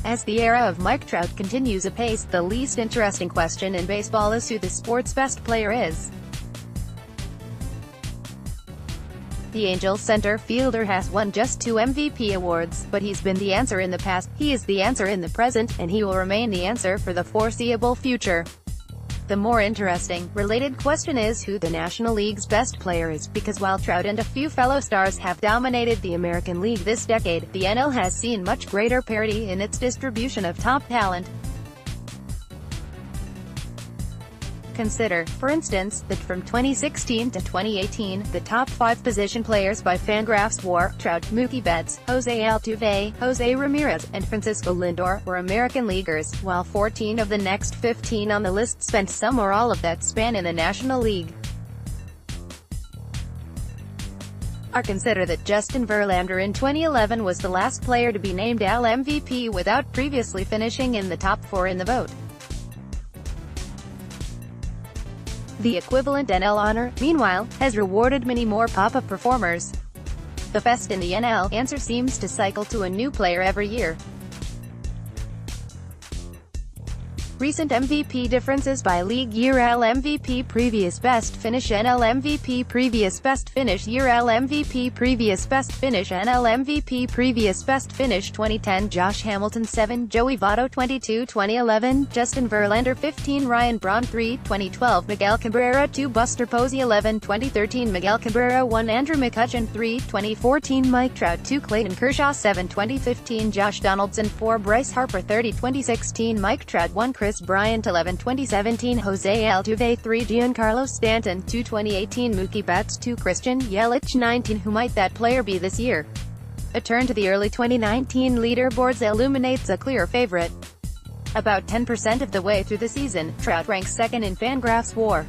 As the era of Mike Trout continues apace, the least interesting question in baseball is who the sport's best player is. The Angels center fielder has won just 2 MVP awards, but he's been the answer in the past, he is the answer in the present, and he will remain the answer for the foreseeable future. The more interesting, related question is who the National League's best player is, because while Trout and a few fellow stars have dominated the American League this decade, the NL has seen much greater parity in its distribution of top talent. Consider, for instance, that from 2016 to 2018, the top 5 position players by Fangraphs were Trout, Mookie Betts, Jose Altuve, Jose Ramirez, and Francisco Lindor were American leaguers, while 14 of the next 15 on the list spent some or all of that span in the National League. Or consider that Justin Verlander in 2011 was the last player to be named AL MVP without previously finishing in the top 4 in the vote. The equivalent NL honor, meanwhile, has rewarded many more pop-up performers. The best in the NL answer seems to cycle to a new player every year. Recent MVP differences by league year: AL MVP previous best finish, NL MVP previous best finish year, AL MVP previous best finish, NL MVP previous best finish. 2010 Josh Hamilton 7, Joey Votto 22, 2011 Justin Verlander 15, Ryan Braun 3, 2012 Miguel Cabrera 2, Buster Posey 11, 2013 Miguel Cabrera 1, Andrew McCutchen 3, 2014 Mike Trout 2, Clayton Kershaw 7, 2015 Josh Donaldson 4, Bryce Harper 30, 2016 Mike Trout 1, Chris Bryant 11, 2017 Jose Altuve 3, Giancarlo Stanton 2, 2018 Mookie Betts 2, Christian Yelich 19. Who might that player be this year? A turn to the early 2019 leaderboards illuminates a clear favorite. About 10% of the way through the season, Trout ranks second in Fangraphs WAR.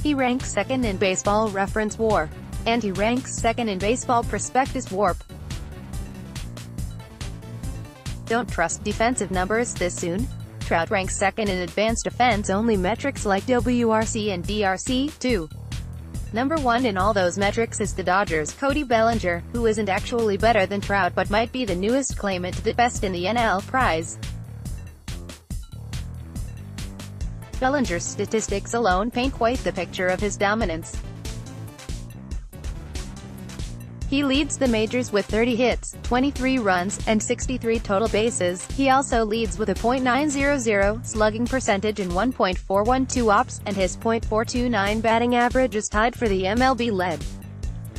He ranks second in Baseball Reference WAR. And he ranks second in Baseball Prospectus WARP. Don't trust defensive numbers this soon. Trout ranks second in advanced defense-only metrics like WRC and DRC, too. Number 1 in all those metrics is the Dodgers' Cody Bellinger, who isn't actually better than Trout but might be the newest claimant to the best in the NL prize. Bellinger's statistics alone paint quite the picture of his dominance. He leads the majors with 30 hits, 23 runs, and 63 total bases. He also leads with a .900 slugging percentage and 1.412 ops, and his .429 batting average is tied for the MLB lead.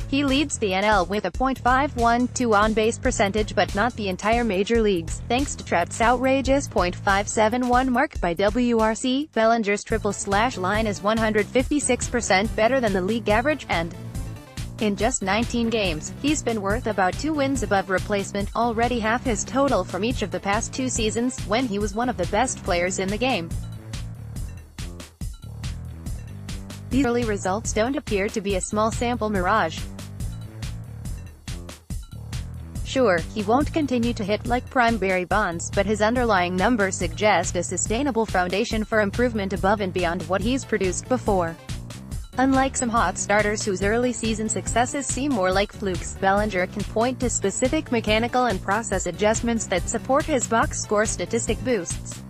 He leads the NL with a .512 on-base percentage but not the entire major leagues, thanks to Trout's outrageous .571 mark by WRC. Bellinger's triple-slash line is 156% better than the league average, and in just 19 games, he's been worth about 2 wins above replacement, already half his total from each of the past 2 seasons, when he was one of the best players in the game. These early results don't appear to be a small sample mirage. Sure, he won't continue to hit like prime Barry Bonds, but his underlying numbers suggest a sustainable foundation for improvement above and beyond what he's produced before. Unlike some hot starters whose early season successes seem more like flukes, Bellinger can point to specific mechanical and process adjustments that support his box score statistic boosts.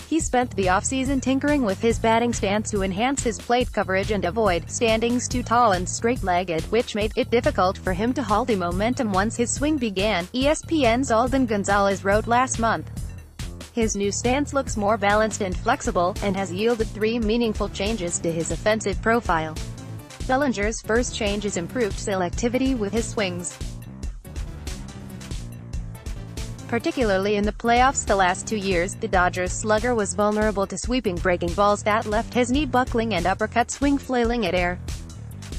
He spent the offseason tinkering with his batting stance to enhance his plate coverage and avoid standings too tall and straight-legged, which made it difficult for him to halt the momentum once his swing began, ESPN's Alden Gonzalez wrote last month. His new stance looks more balanced and flexible, and has yielded 3 meaningful changes to his offensive profile. Bellinger's first change is improved selectivity with his swings. Particularly in the playoffs the last 2 years, the Dodgers slugger was vulnerable to sweeping breaking balls that left his knee buckling and uppercut swing flailing at air.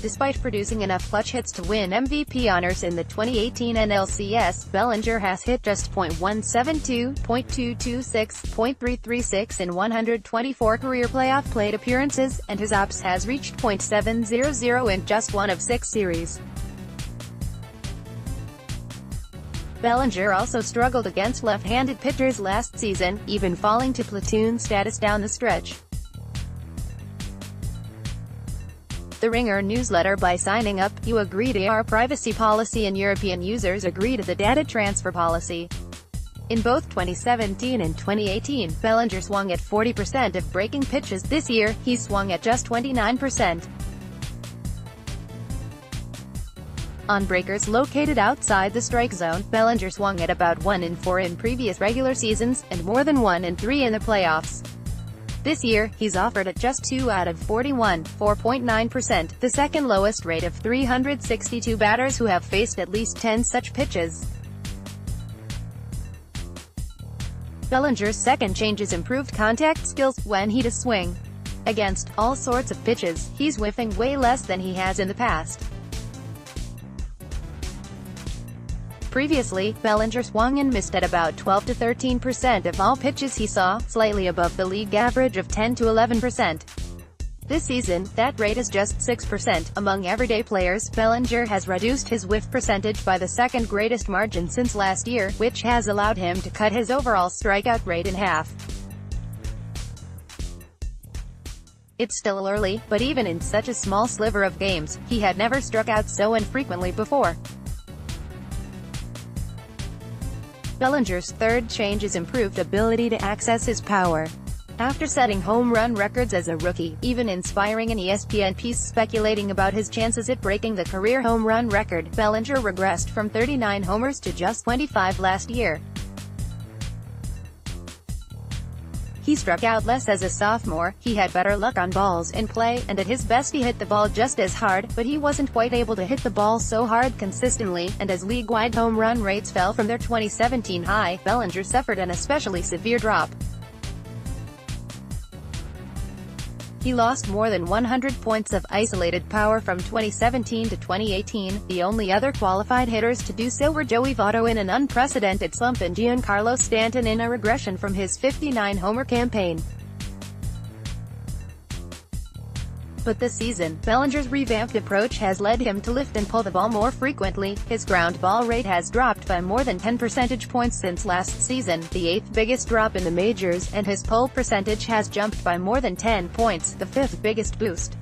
Despite producing enough clutch hits to win MVP honors in the 2018 NLCS, Bellinger has hit just .172, .226, .336 in 124 career playoff plate appearances, and his ops has reached .700 in just 1 of 6 series. Bellinger also struggled against left-handed pitchers last season, even falling to platoon status down the stretch. The Ringer newsletter. By signing up, you agree to our privacy policy and European users agree to the data transfer policy. In both 2017 and 2018, Bellinger swung at 40% of breaking pitches. This year, he swung at just 29%. On breakers located outside the strike zone, Bellinger swung at about 1 in 4 in previous regular seasons, and more than 1 in 3 in the playoffs. This year, he's offered at just 2 out of 41, 4.9%, the second lowest rate of 362 batters who have faced at least 10 such pitches. Bellinger's second change is improved contact skills. When he does swing against all sorts of pitches, he's whiffing way less than he has in the past. Previously, Bellinger swung and missed at about 12 to 13% of all pitches he saw, slightly above the league average of 10 to 11%. This season, that rate is just 6%. Among everyday players, Bellinger has reduced his whiff percentage by the second greatest margin since last year, which has allowed him to cut his overall strikeout rate in half. It's still early, but even in such a small sliver of games, he had never struck out so infrequently before. Bellinger's third change is improved ability to access his power. After setting home run records as a rookie, even inspiring an ESPN piece speculating about his chances at breaking the career home run record, Bellinger regressed from 39 homers to just 25 last year. He struck out less as a sophomore, he had better luck on balls in play, and at his best he hit the ball just as hard, but he wasn't quite able to hit the ball so hard consistently, and as league-wide home run rates fell from their 2017 high, Bellinger suffered an especially severe drop. He lost more than 100 points of isolated power from 2017 to 2018. The only other qualified hitters to do so were Joey Votto in an unprecedented slump and Giancarlo Stanton in a regression from his 59-homer campaign. But this season, Bellinger's revamped approach has led him to lift and pull the ball more frequently. His ground ball rate has dropped by more than 10 percentage points since last season, the 8th biggest drop in the majors, and his pull percentage has jumped by more than 10 points, the 5th biggest boost.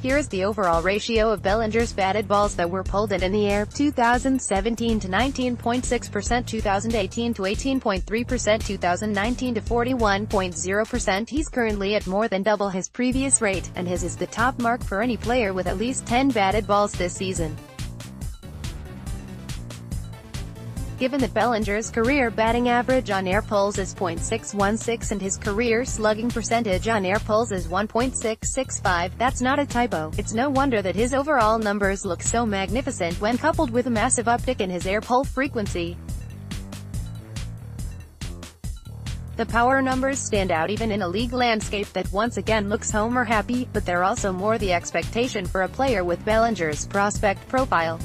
Here is the overall ratio of Bellinger's batted balls that were pulled in the air: 2017 to 19.6%, 2018 to 18.3%, 2019 to 41.0%. He's currently at more than double his previous rate, and his is the top mark for any player with at least 10 batted balls this season. Given that Bellinger's career batting average on air pulls is .616 and his career slugging percentage on air pulls is 1.665, that's not a typo. It's no wonder that his overall numbers look so magnificent when coupled with a massive uptick in his air pull frequency. The power numbers stand out even in a league landscape that once again looks homer happy, but they're also more the expectation for a player with Bellinger's prospect profile.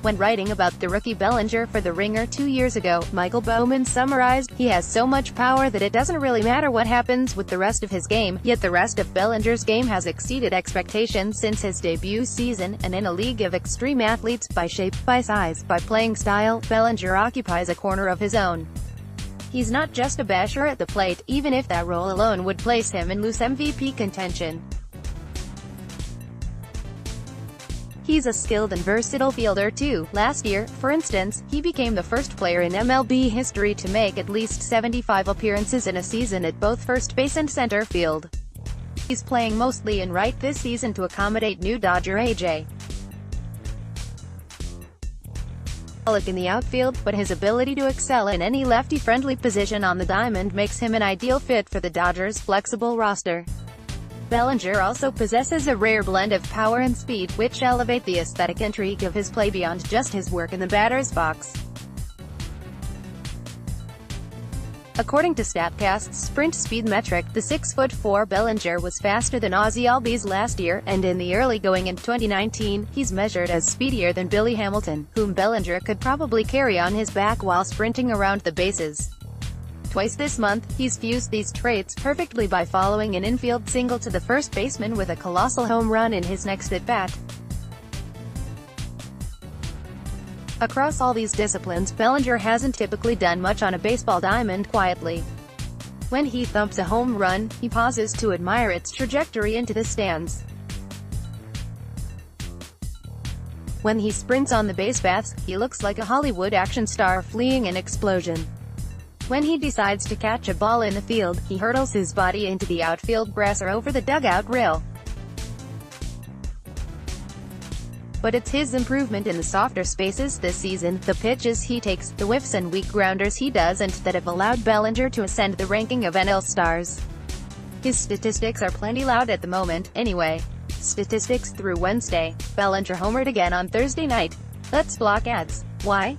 When writing about the rookie Bellinger for The Ringer 2 years ago, Michael Bowman summarized, "He has so much power that it doesn't really matter what happens with the rest of his game." Yet the rest of Bellinger's game has exceeded expectations since his debut season, and in a league of extreme athletes, by shape, by size, by playing style, Bellinger occupies a corner of his own. He's not just a basher at the plate, even if that role alone would place him in loose MVP contention. He's a skilled and versatile fielder too. Last year, for instance, he became the first player in MLB history to make at least 75 appearances in a season at both first base and center field. He's playing mostly in right this season to accommodate new Dodger A.J. Pollock in the outfield, but his ability to excel in any lefty-friendly position on the diamond makes him an ideal fit for the Dodgers' flexible roster. Bellinger also possesses a rare blend of power and speed, which elevate the aesthetic intrigue of his play beyond just his work in the batter's box. According to StatCast's sprint speed metric, the 6'4" Bellinger was faster than Ozzie Albies last year, and in the early going in 2019, he's measured as speedier than Billy Hamilton, whom Bellinger could probably carry on his back while sprinting around the bases. Twice this month, he's fused these traits perfectly by following an infield single to the first baseman with a colossal home run in his next at-bat. Across all these disciplines, Bellinger hasn't typically done much on a baseball diamond quietly. When he thumps a home run, he pauses to admire its trajectory into the stands. When he sprints on the base paths, he looks like a Hollywood action star fleeing an explosion. When he decides to catch a ball in the field, he hurtles his body into the outfield grass or over the dugout rail. But it's his improvement in the softer spaces this season, the pitches he takes, the whiffs and weak grounders he doesn't, that have allowed Bellinger to ascend the ranking of NL stars. His statistics are plenty loud at the moment, anyway. Statistics through Wednesday. Bellinger homered again on Thursday night. Let's block ads. Why?